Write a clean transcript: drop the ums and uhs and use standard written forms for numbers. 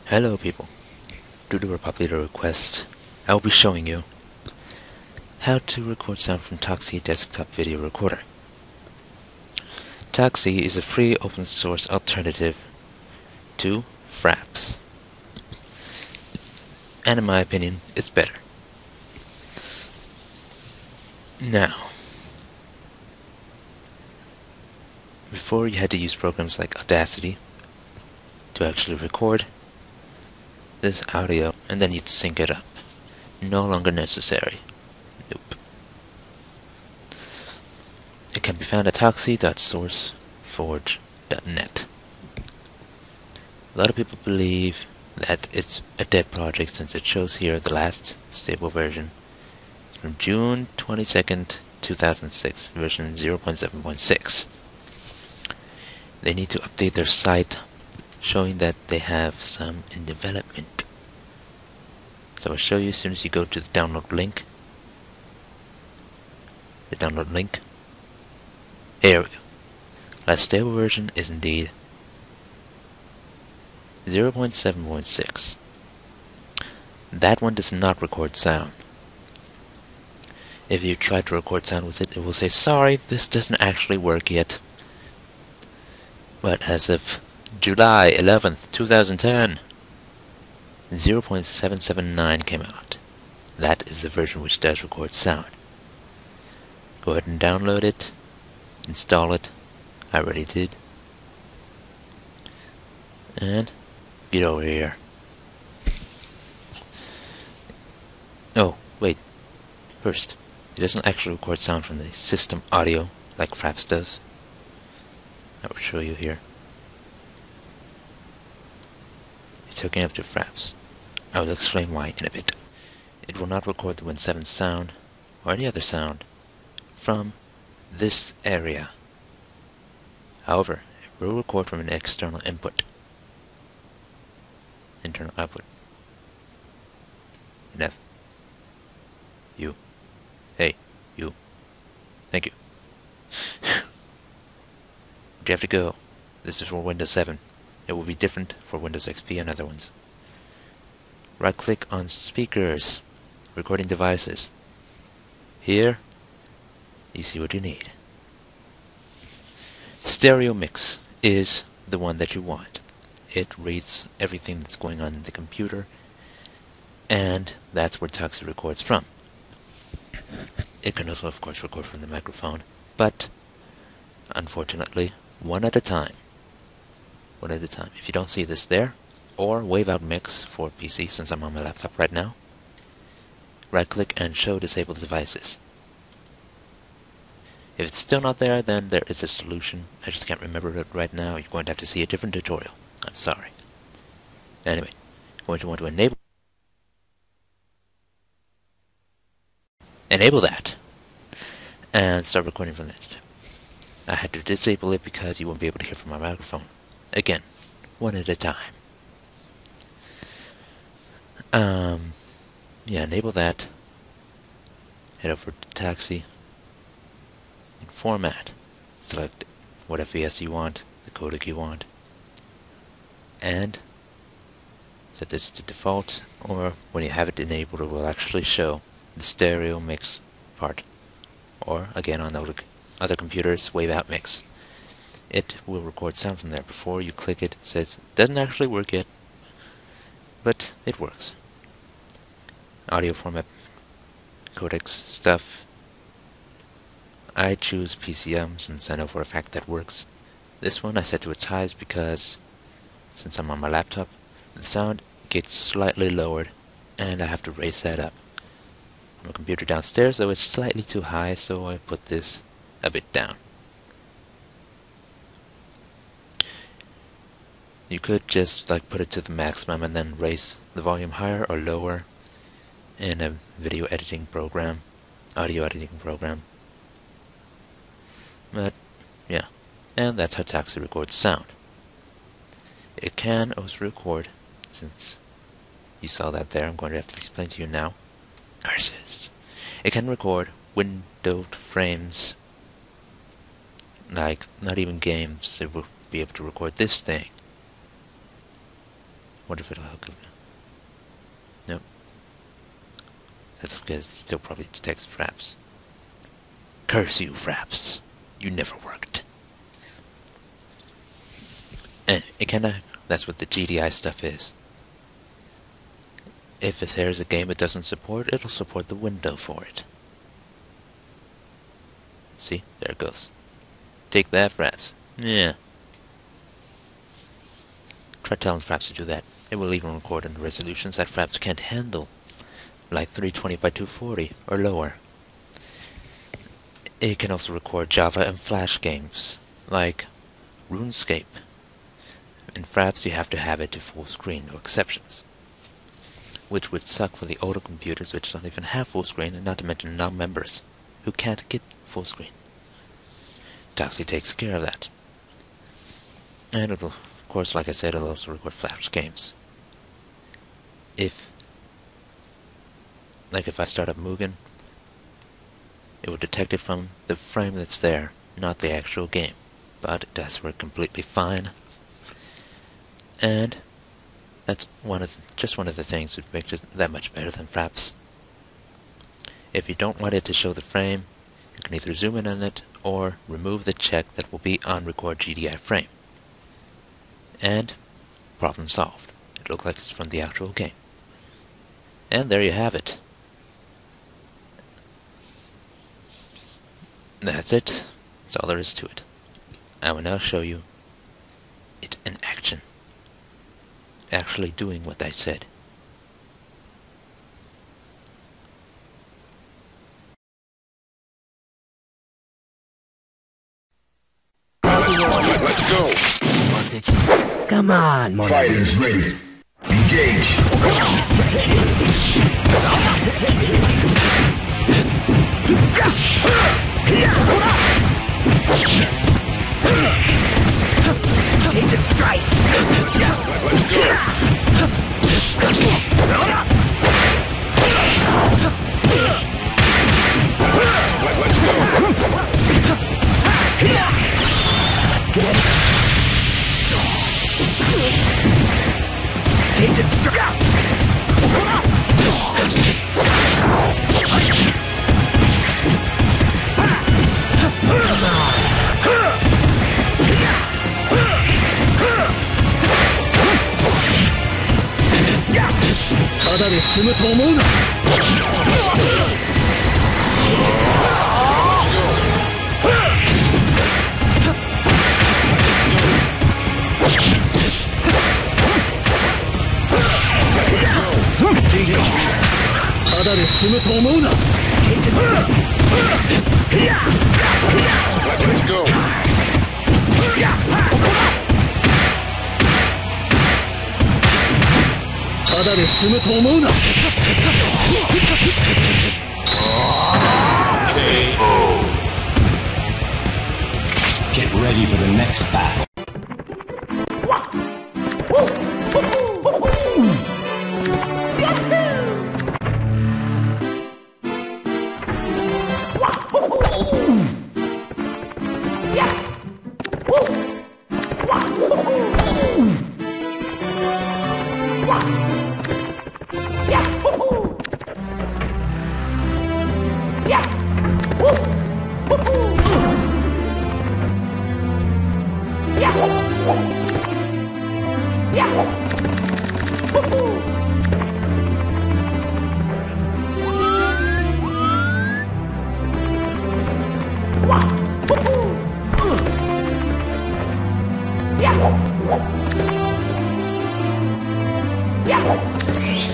Hello people, due to a popular request, I will be showing you how to record sound from Taksi desktop video recorder. Taksi is a free open source alternative to Fraps, and in my opinion, it's better. Now, before you had to use programs like Audacity to actually record this audio, and then you'd sync it up. No longer necessary. Nope. It can be found at taksi.sourceforge.net. A lot of people believe that it's a dead project since it shows here the last stable version from June 22nd, 2006, version 0.7.6. They need to update their site showing that they have some in development. So I'll show you as soon as you go to the download link. The download link. Here we go. Last stable version is indeed 0.7.6. That one does not record sound. If you try to record sound with it, it will say, sorry, this doesn't actually work yet. But as of July 11th, 2010, 0.779 came out. That is the version which does record sound. Go ahead and download it, install it. I already did. And get over here. Oh, wait. First, it doesn't actually record sound from the system audio like Fraps does. I will show you here. It's hooking up to Fraps. I will explain why in a bit. It will not record the Win7 sound or any other sound from this area. However, it will record from an external input. Internal output. And F. You. Hey, you. Thank you. But you have to go. This is for Windows 7. It will be different for Windows XP and other ones. Right-click on Speakers, Recording Devices. Here, you see what you need. Stereo Mix is the one that you want. It reads everything that's going on in the computer, and that's where Taksi records from. It can also, of course, record from the microphone, but unfortunately, one at a time. One at a time. If you don't see this there, or Wave Out Mix for PC, since I'm on my laptop right now, right-click and Show Disabled Devices. If it's still not there, then there is a solution. I just can't remember it right now. You're going to have to see a different tutorial. I'm sorry. Anyway, you're going to want to enable that, and start recording from this. I had to disable it because you won't be able to hear from my microphone. Again, one at a time. Yeah, enable that. Head over to Taksi. And format. Select what FES you want, the codec you want. And set this to default, or when you have it enabled, it will actually show the stereo mix part. Or, again, on the other computers, Wave Out Mix. It will record sound from there. Before you click it, it says, doesn't actually work yet, but it works. Audio format, codecs stuff. I choose PCM since I know for a fact that works. This one I set to its highest because, since I'm on my laptop, the sound gets slightly lowered, and I have to raise that up. On my computer downstairs, though, it's slightly too high, so I put this a bit down. You could just put it to the maximum and then raise the volume higher or lower in a video editing program, audio editing program. But yeah, and that's how Taksi records sound. It can also record, since you saw that there, I'm going to have to explain to you now. Curses. It can record windowed frames, like not even games. It will be able to record this thing. What if it'll hook up? Nope. That's because it still probably detects fraps. Curse you, fraps. You never worked. And it kinda, that's what the GDI stuff is. If there's a game it doesn't support, it'll support the window for it. See? There it goes. Take that, fraps. Yeah. Try telling fraps to do that. It will even record in resolutions that fraps can't handle, like 320 by 240 or lower. It can also record Java and Flash games, like RuneScape. In fraps, you have to have it to full screen, no exceptions. Which would suck for the older computers which don't even have full screen, and not to mention non-members who can't get full screen. Taksi takes care of that. And it'll, of course, like I said, it'll also record Flash games. If I start up Mugen, it will detect it from the frame that's there, not the actual game. But it does work completely fine. And that's just one of the things that makes it that much better than fraps. If you don't want it to show the frame, you can either zoom in on it or remove the check that will be on record GDI frame. And problem solved. It looks like it's from the actual game. And there you have it. That's it. That's all there is to it. I will now show you it in action. Actually doing what I said. Let's go. Come on, Fighters ready. Engage. Agent strike. Let's go. Agent strike. Taだで済むと思うな。ただで済むと思うな。Let's go. ただで済むと思うな。Get ready for the next battle. Yeah.